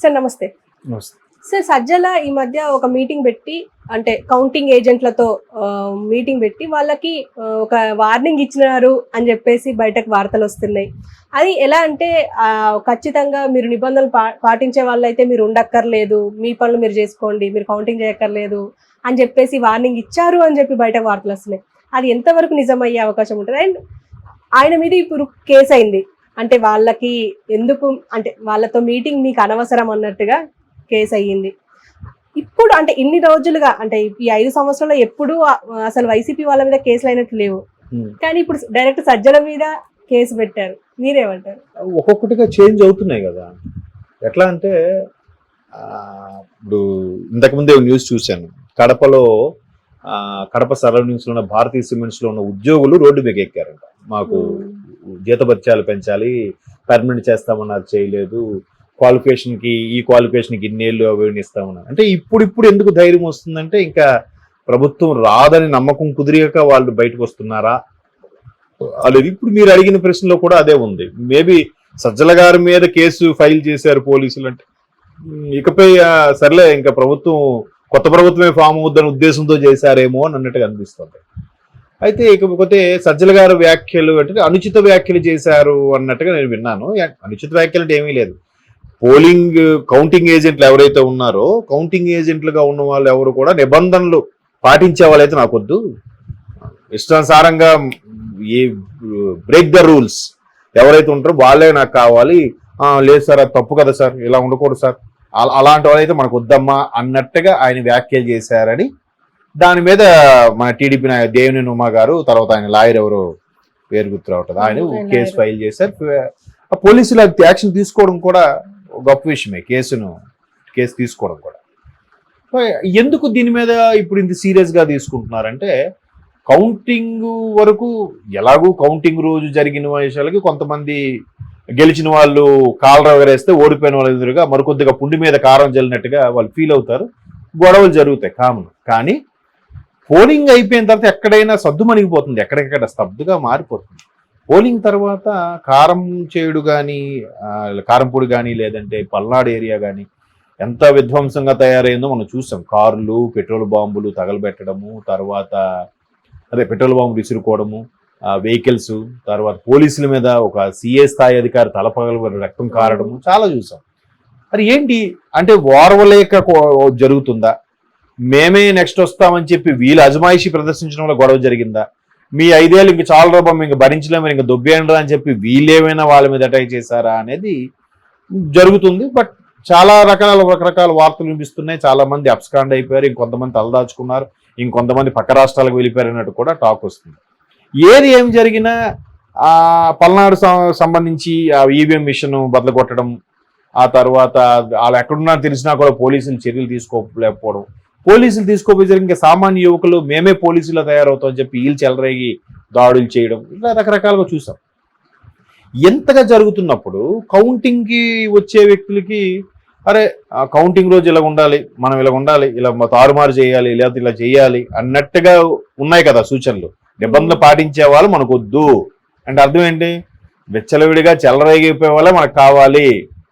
Sir నమస్తే. Sir Sajjala ఈ మధ్య ఒక మీటింగ్ పెట్టి అంటే కౌంటింగ్ ఏజెంట్లతో మీటింగ్ పెట్టి వాళ్ళకి ఒక వార్నింగ్ ఇచ్చినారు అని చెప్పేసి బయటకు వార్తలు వస్తున్నాయి. అది ఎలా అంటే ఖచ్చితంగా మీరు నిబంధనలు పాటించే వాళ్ళైతే మీరు ఉండక్కర్లేదు, మీ పనులు మీరు చేసుకోండి, మీరు కౌంటింగ్ చేయక్కర్లేదు అని చెప్పేసి వార్నింగ్ ఇచ్చారు అని చెప్పి బయటకు వార్తలు వస్తున్నాయి. అది ఎంతవరకు నిజమయ్యే అవకాశం ఉంటుంది? అండ్ ఆయన మీద ఇప్పుడు కేసు అయింది అంటే వాళ్ళకి ఎందుకు అంటే వాళ్ళతో మీటింగ్ మీకు అనవసరం అన్నట్టుగా కేసు అయ్యింది. ఇప్పుడు అంటే ఇన్ని రోజులుగా అంటే ఈ 5 సంవత్సరాల్లో ఎప్పుడు అసలు వైసీపీ వాళ్ళ మీద కేసులు అయినట్టు లేవు, కానీ ఇప్పుడు డైరెక్ట్ సజ్జల మీద కేసు పెట్టారు. మీరేమంటారు? ఒక్కొక్కటిగా చేంజ్ అవుతున్నాయి కదా. ఎట్లా అంటే ఇప్పుడు ఇంతకుముందే న్యూస్ చూశాను, కడపలో కడప సరౌండింగ్స్ లో ఉన్న భారతీయ సిమెంట్స్ లో ఉన్న ఉద్యోగులు రోడ్డు మీద ఎక్కారంట. మాకు జీతభత్యాలు పెంచాలి, పర్మనెంట్ చేస్తామన్నారు, చేయలేదు, ఈ క్వాలిఫికేషన్కి ఇన్నేళ్ళు అవేమి ఇస్తామన్నారు. అంటే ఇప్పుడు ఎందుకు ధైర్యం వస్తుందంటే ఇంకా ప్రభుత్వం రాదని నమ్మకం కుదిరిగాక వాళ్ళు బయటకు వస్తున్నారా అనేది. ఇప్పుడు మీరు అడిగిన ప్రశ్నలో కూడా అదే ఉంది. మేబీ సజ్జల గారి మీద కేసు ఫైల్ చేశారు పోలీసులు అంటే ఇకపై సర్లే ఇంకా కొత్త ప్రభుత్వమే ఫామ్ అవుద్దన్న ఉద్దేశంతో చేశారేమో అని అన్నట్టుగా అనిపిస్తుంది. అయితే ఇకపోతే సజ్జల గారు వ్యాఖ్యలు అంటే అనుచిత వ్యాఖ్యలు చేశారు అన్నట్టుగా నేను విన్నాను. అనుచిత వ్యాఖ్యలు అంటే ఏమీ లేదు. కౌంటింగ్ ఏజెంట్లు ఎవరైతే ఉన్నారో కౌంటింగ్ ఏజెంట్లుగా ఉన్న వాళ్ళు ఎవరు కూడా నిబంధనలు పాటించే వాళ్ళైతే నాకొద్దు, ఇష్టానుసారంగా బ్రేక్ ద రూల్స్ ఎవరైతే ఉంటారో వాళ్ళే నాకు కావాలి. లేదు సార్ అది తప్పు కదా సార్, ఇలా ఉండకూడదు సార్, అలాంటి వాళ్ళైతే మనకు వద్దమ్మా అన్నట్టుగా ఆయన వ్యాఖ్యలు చేశారని దాని మీద మన టీడీపీ దేవినేని ఉమా గారు, తర్వాత ఆయన లాయర్ ఎవరో పేరు గుర్తు రావట్లేదు, ఆయన కేసు ఫైల్ చేశారు. పోలీసులు యాక్షన్ తీసుకోవడం కూడా గొప్ప విషయమే, కేసు తీసుకోవడం కూడా. ఎందుకు దీని మీద ఇప్పుడు ఇంత సీరియస్గా తీసుకుంటున్నారంటే కౌంటింగ్ వరకు ఎలాగూ కౌంటింగ్ రోజు జరిగిన విషయాలకి కొంతమంది గెలిచిన వాళ్ళు కాలర ఎగరేస్తే ఓడిపోయిన వాళ్ళ ఎదురుగా మరికొద్దిగా పుండి మీద కారం జల్లినట్టుగా వాళ్ళు ఫీల్ అవుతారు, గొడవలు జరుగుతాయి కామన్. కానీ పోలింగ్ అయిపోయిన తర్వాత ఎక్కడైనా సద్దుమణిగిపోతుంది, ఎక్కడికక్కడ స్తబ్దుగా మారిపోతుంది. పోలింగ్ తర్వాత కారంచేడు కానీ కారంపూడి కానీ లేదంటే పల్నాడు ఏరియా కానీ ఎంత విధ్వంసంగా తయారైందో మనం చూసాం. కార్లు, పెట్రోల్ బాంబులు తగలబెట్టడము, తర్వాత పెట్రోల్ బాంబులు విసురుకోవడము, వెహికల్స్, తర్వాత పోలీసుల మీద ఒక సిఏ స్థాయి అధికారి తలపగల రక్తం కారడము చాలా చూసాం. మరి ఏంటి అంటే ఓర్వలేక జరుగుతుందా, మేమే నెక్స్ట్ వస్తామని చెప్పి వీళ్ళు అజమాయిషి ప్రదర్శించడం వల్ల గొడవ జరిగిందా, మీ 5 ఏళ్ళు ఇంక చాలా రూపం ఇంక భరించలేము ఇంక దొబ్బేయండి అని చెప్పి వీళ్ళేమైనా వాళ్ళ మీద అటాక్ చేశారా అనేది జరుగుతుంది. బట్ చాలా రకరకాల వార్తలు వినిపిస్తున్నాయి. చాలా మంది అబ్స్కాండ్ అయిపోయారు, ఇంకొంతమంది తలదాచుకున్నారు, ఇంకొంతమంది పక్క రాష్ట్రాలకు వెళ్ళిపోయారు అన్నట్టు కూడా టాక్ వస్తుంది. ఏం జరిగినా పల్నాడు సంబంధించి ఈవీఎం మిషన్ బదులు కొట్టడం, ఆ తర్వాత వాళ్ళు ఎక్కడున్నా తెలిసినా కూడా పోలీసులు చర్యలు తీసుకోలేకపోవడం, పోలీసులు తీసుకోపోయి ఇంకా సామాన్య యువకులు మేమే పోలీసులు తయారవుతామని చెప్పి వీళ్ళు చెలరేగి దాడులు చేయడం, ఇలా రకరకాలుగా చూసాం. ఎంతగా జరుగుతున్నప్పుడు కౌంటింగ్కి వచ్చే వ్యక్తులకి అరే కౌంటింగ్ రోజు ఇలా ఉండాలి, మనం ఇలా ఉండాలి, ఇలా తారుమారు చేయాలి, లేకపోతే ఇలా చేయాలి అన్నట్టుగా ఉన్నాయి కదా సూచనలు. నిబంధనలు పాటించే వాళ్ళు మనకు వద్దు అంటే అర్థం ఏంటి? వెచ్చలవిడిగా చెలరేగిపోయే వాళ్ళే మనకు కావాలి,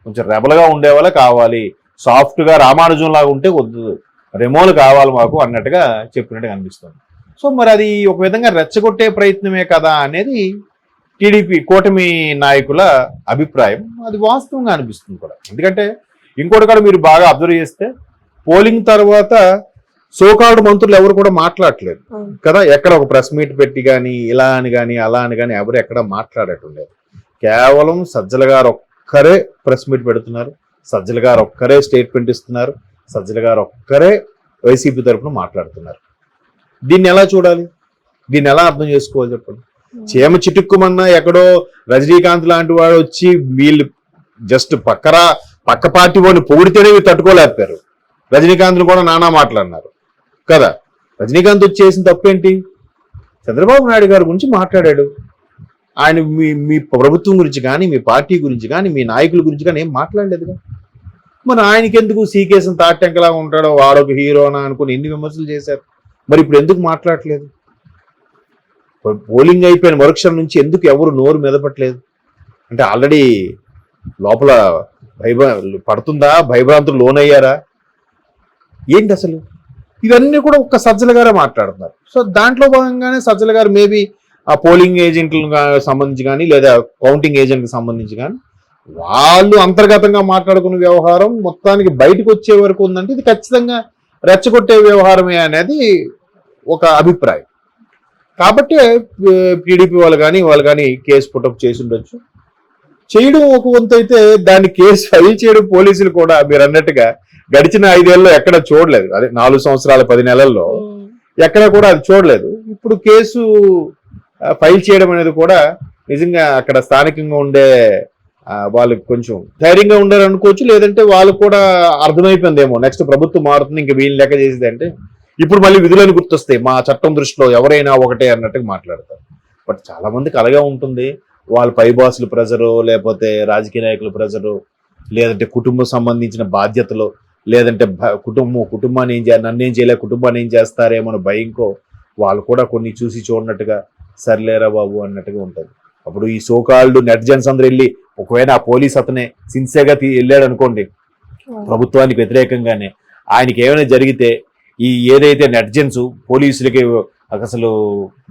కొంచెం రెబల్గా ఉండేవాళ్ళే కావాలి, సాఫ్ట్గా రామానుజం లాగా ఉంటే వద్దు, రెమోలు కావాలి మాకు అన్నట్టుగా చెప్పినట్టుగా అనిపిస్తుంది. సో మరి అది ఒక విధంగా రెచ్చగొట్టే ప్రయత్నమే కదా అనేది టీడీపీ కూటమి నాయకుల అభిప్రాయం. అది వాస్తవంగా అనిపిస్తుంది కూడా. ఎందుకంటే ఇంకోటి కూడా మీరు బాగా అబ్జర్వ్ చేస్తే పోలింగ్ తర్వాత సోకాల్డ్ మంత్రులు ఎవరు కూడా మాట్లాడట్లేదు కదా. ఎక్కడ ఒక ప్రెస్ మీట్ పెట్టి కానీ ఇలా అని కానీ అలా అని కానీ ఎవరు ఎక్కడ మాట్లాడట్లేదు. కేవలం సజ్జల గారు ఒక్కరే ప్రెస్ మీట్ పెడుతున్నారు, సజ్జల గారు ఒక్కరే స్టేట్మెంట్ ఇస్తున్నారు, సజ్జల గారు ఒక్కరే వైసీపీ తరఫున మాట్లాడుతున్నారు. దీన్ని ఎలా చూడాలి, దీన్ని ఎలా అర్థం చేసుకోవాలి చెప్పండి? చీమ చిటుక్కుమన్నా ఎక్కడో రజనీకాంత్ లాంటి వాడు వచ్చి వీళ్ళు జస్ట్ పక్క పార్టీ వాడిని పొగిడితేనే వీళ్ళు తట్టుకోలేకపోయారు. రజనీకాంత్ను కూడా నానా మాట్లాడినారు కదా. రజనీకాంత్ వచ్చి చేసిన తప్పేంటి? చంద్రబాబు నాయుడు గారి గురించి మాట్లాడాడు. ఆయన మీ ప్రభుత్వం గురించి కానీ, మీ పార్టీ గురించి కానీ, మీ నాయకుల గురించి కానీ ఏం మాట్లాడలేదుగా. మరి ఆయనకి ఎందుకు సీకేసం తాటెంకలా ఉంటాడో, వాడొక హీరోనా అనుకుని ఎన్ని విమర్శలు చేశారు. మరి ఇప్పుడు ఎందుకు మాట్లాడట్లేదు? పోలింగ్ అయిపోయిన మరుక్షణం నుంచి ఎందుకు ఎవరు నోరు మెదపట్లేదు? అంటే ఆల్రెడీ లోపల పడుతుందా, భయభ్రాంతులు లోనయ్యారా, ఏంటి అసలు ఇవన్నీ కూడా ఒక్క సజ్జల గారే మాట్లాడుతున్నారు. సో దాంట్లో భాగంగానే సజ్జల గారు మేబీ ఆ పోలింగ్ ఏజెంట్లకు సంబంధించి కానీ లేదా కౌంటింగ్ ఏజెంట్కి సంబంధించి కానీ వాళ్ళు అంతర్గతంగా మాట్లాడుకున్న వ్యవహారం మొత్తానికి బయటకు వచ్చే వరకు ఉందంటే ఇది ఖచ్చితంగా రెచ్చగొట్టే వ్యవహారమే అనేది ఒక అభిప్రాయం. కాబట్టి టీడీపీ వాళ్ళు కానీ కేసు పుటప్ చేసి ఉండొచ్చు. చేయడం ఒక వంతు అయితే దాన్ని కేసు ఫైల్ చేయడం పోలీసులు కూడా మీరు అన్నట్టుగా గడిచిన 5 ఏళ్ళలో ఎక్కడ చూడలేదు. అదే 4 సంవత్సరాల 10 నెలల్లో ఎక్కడ కూడా అది చూడలేదు. ఇప్పుడు కేసు ఫైల్ చేయడం అనేది కూడా నిజంగా అక్కడ స్థానికంగా ఉండే వాళ్ళకి కొంచెం ధైర్యంగా ఉండారు అనుకోవచ్చు. లేదంటే వాళ్ళకు కూడా అర్థమైపోయిందేమో నెక్స్ట్ ప్రభుత్వం మారుతుంది, ఇంకా వీళ్ళు లెక్క చేసేది అంటే ఇప్పుడు మళ్ళీ విధులను గుర్తొస్తాయి, మా చట్టం దృష్టిలో ఎవరైనా ఒకటే అన్నట్టుగా మాట్లాడతారు. బట్ చాలా మందికి అలాగే ఉంటుంది. వాళ్ళ పై బాసులు ప్రెజరు, లేకపోతే రాజకీయ నాయకుల ప్రెజరు, లేదంటే కుటుంబం సంబంధించిన బాధ్యతలు, లేదంటే కుటుంబాన్ని ఏం చేయాలి, నన్ను ఏం చేయలే కుటుంబాన్ని ఏం చేస్తారేమో భయంకో వాళ్ళు కూడా కొన్ని చూసి చూడనట్టుగా సర్లేరా బాబు అన్నట్టుగా ఉంటుంది. అప్పుడు ఈ సోకాల్డ్ నెటిజన్స్ అందరూ వెళ్ళి ఒకవేళ ఆ పోలీస్ అతనే సిన్సియర్గా వెళ్ళాడు అనుకోండి ప్రభుత్వానికి వ్యతిరేకంగానే, ఆయనకి ఏమైనా జరిగితే ఈ ఏదైతే నెటిజన్స్ పోలీసులకి అసలు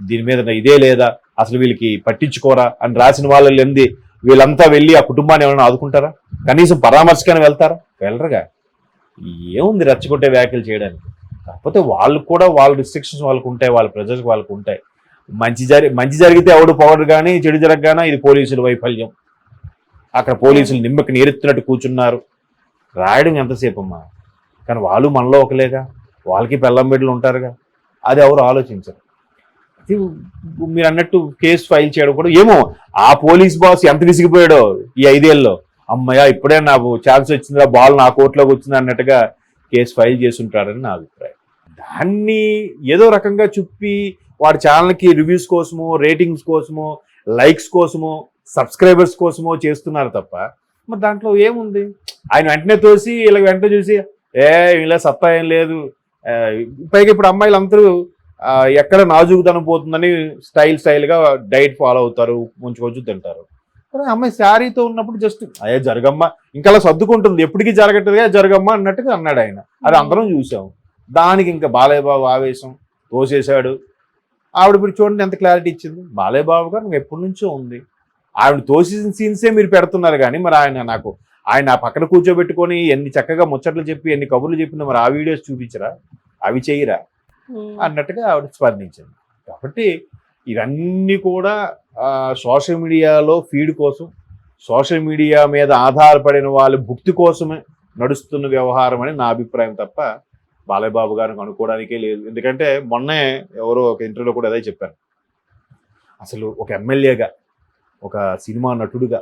దీని మీద ఇదే లేదా, అసలు వీళ్ళకి పట్టించుకోరా అని రాసిన వాళ్ళు ఎంది వీళ్ళంతా వెళ్ళి ఆ కుటుంబాన్ని ఏమైనా ఆదుకుంటారా, కనీసం పరామర్శకైనా వెళ్తారా, వెళ్ళరుగా. ఏముంది రెచ్చగొట్టే వ్యాఖ్యలు చేయడానికి. కాకపోతే వాళ్ళు కూడా వాళ్ళ రిస్ట్రిక్షన్స్ వాళ్ళకు ఉంటాయి, వాళ్ళ ప్రజలకు వాళ్ళకు ఉంటాయి. మంచి జరిగితే ఎవడు పవర్ కానీ చెడు జరగగానే ఇది పోలీసుల వైఫల్యం, అక్కడ పోలీసులు నిమ్మకి నీరెత్తినట్టు కూర్చున్నారు రాయడం ఎంతసేపు అమ్మా. కానీ వాళ్ళు మనలో ఒకలేగా, వాళ్ళకి పెళ్ళం బిడ్డలు ఉంటారుగా, అది ఎవరు ఆలోచించరు. మీరు అన్నట్టు కేసు ఫైల్ చేయడం కూడా ఏమో ఆ పోలీస్ బాస్ ఎంత విసిగిపోయాడో ఈ 5 ఏళ్ళలో, అమ్మయ్య ఇప్పుడే నాకు ఛాన్స్ వచ్చిందా, బాల్ నా కోర్టులోకి వచ్చింది అన్నట్టుగా కేసు ఫైల్ చేస్తుంటారని నా అభిప్రాయం. దాన్ని ఏదో రకంగా చుప్పి వాడి ఛానల్కి రివ్యూస్ కోసమో, రేటింగ్స్ కోసమో, లైక్స్ కోసమో, సబ్స్క్రైబర్స్ కోసమో చేస్తున్నారు తప్ప మరి దాంట్లో ఏముంది. ఆయన వెంటనే తోసి ఇలా వెంటనే చూసి ఇలా సత్తా ఏం లేదు. పైగా ఇప్పుడు అమ్మాయిలు అందరూ ఎక్కడ నాజుకుతనం పోతుందని స్టైల్గా డైట్ ఫాలో అవుతారు, కొంచెం తింటారు. అమ్మాయి శారీతో ఉన్నప్పుడు జస్ట్ అయ్యే జరగమ్మ ఇంకా అలా సర్దుకుంటుంది, ఎప్పటికీ జరగట్టుగా జరగమ్మ అన్నట్టుగా అన్నాడు ఆయన. అది అందరం చూసాం. దానికి ఇంకా బాలయ్య బాబు ఆవేశం తోసేశాడు. ఆవిడ ఇప్పుడు చూడండి ఎంత క్లారిటీ ఇచ్చింది. బాలయ్య బాబు గారు నాకు ఎప్పటి నుంచో ఉంది, ఆవిడ తోసేసిన సీన్సే మీరు పెడుతున్నారు. కానీ మరి ఆయన ఆ పక్కన కూర్చోబెట్టుకొని ఎన్ని చక్కగా ముచ్చట్లు చెప్పి ఎన్ని కబుర్లు చెప్పినా మరి ఆ వీడియోస్ చూపించరా, అవి చేయరా అన్నట్టుగా ఆవిడ స్పందించింది. కాబట్టి ఇవన్నీ కూడా సోషల్ మీడియాలో ఫీడ్ కోసం, సోషల్ మీడియా మీద ఆధారపడిన వాళ్ళ భుక్తి కోసమే నడుస్తున్న వ్యవహారం అని నా అభిప్రాయం తప్ప బాలయ్య బాబు గారికి అనుకోవడానికే లేదు. ఎందుకంటే మొన్నే ఎవరో ఒక ఇంటర్వ్యూలో కూడా అదే చెప్పారు. అసలు ఒక ఎమ్మెల్యేగా, ఒక సినిమా నటుడుగా,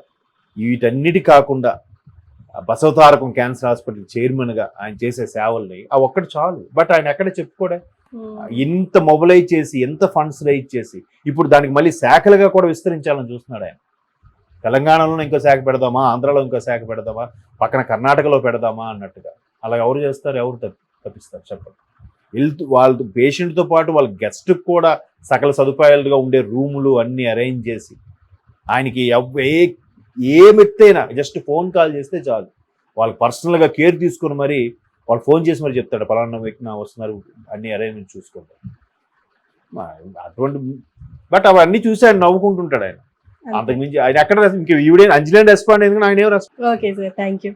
వీటన్నిటి కాకుండా బసవతారకం క్యాన్సర్ హాస్పిటల్ చైర్మన్గా ఆయన చేసే సేవల్ని ఆ ఒక్కటి చాలు. బట్ ఆయన ఎక్కడ చెప్పుకోడే, ఎంత మొబిలైజ్ చేసి, ఎంత ఫండ్స్ రైజ్ చేసి ఇప్పుడు దానికి మళ్ళీ శాఖలుగా కూడా విస్తరించాలని చూస్తున్నాడు ఆయన. తెలంగాణలో ఇంకో శాఖ పెడదామా, ఆంధ్రాలో ఇంకో శాఖ పెడదామా, పక్కన కర్ణాటకలో పెడదామా అన్నట్టుగా. అలా ఎవరు చేస్తారు, ఎవరు తప్పిస్తారు చెప్పండి. వాళ్ళ పేషెంట్తో పాటు వాళ్ళ గెస్ట్కి కూడా సకల సదుపాయాలుగా ఉండే రూములు అన్నీ అరేంజ్ చేసి ఆయనకి ఏ మెత్తైనా జస్ట్ ఫోన్ కాల్ చేస్తే చాలు, వాళ్ళు పర్సనల్గా కేర్ తీసుకుని మరి వాళ్ళు ఫోన్ చేసి మరి చెప్తాడు పలానా వ్యక్తి వస్తున్నారు, అన్ని అరేంజ్మెంట్ చూసుకుంటారు అటువంటి. బట్ అవన్నీ చూసి ఆయన నవ్వుకుంటుంటాడు ఆయన. అంతకుమించి ఆయన ఎక్కడ ఇంక ఈవిడే అంజలి రెస్పాండ్ ఎందుకంటే ఆయన ఏం respond. Okay sir, thank you.